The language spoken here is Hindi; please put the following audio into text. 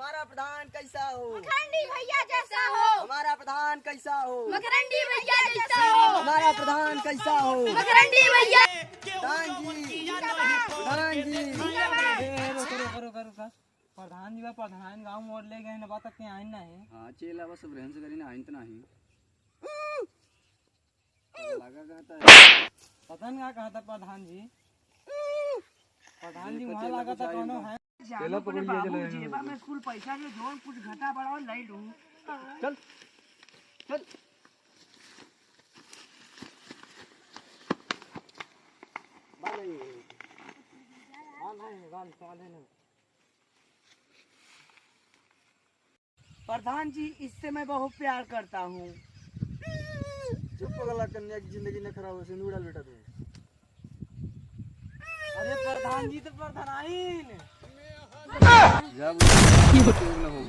हमारा प्रधान कैसा हो? मकरंदी भैया जैसा हो। हमारा प्रधान कैसा हो? मकरंदी भैया जैसा हो। हमारा प्रधान कैसा हो? मकरंदी भैया। प्रधान जी, प्रधान जी। प्रधान जी प्रधान गाँव मोड़ ले गए बात के आइन ना है। हाँ चेला बस सब रहन से करी ना आइन तो नहीं लगा कहता है पता नहीं कहा था प्रधान जी वहाँ लगा था कौन है चेला पकड़ लिया चले जेबा में कुल पैसा जो जोन कुछ घटा बढ़ाओ ले लूं। चल चल प्रधान जी इससे मैं बहुत प्यार करता हूँ। चुप पगला कन्या की जिंदगी न खराब हो सिंदूर डाल बेटा तू। अरे प्रधान जी तो प्रधान जब हो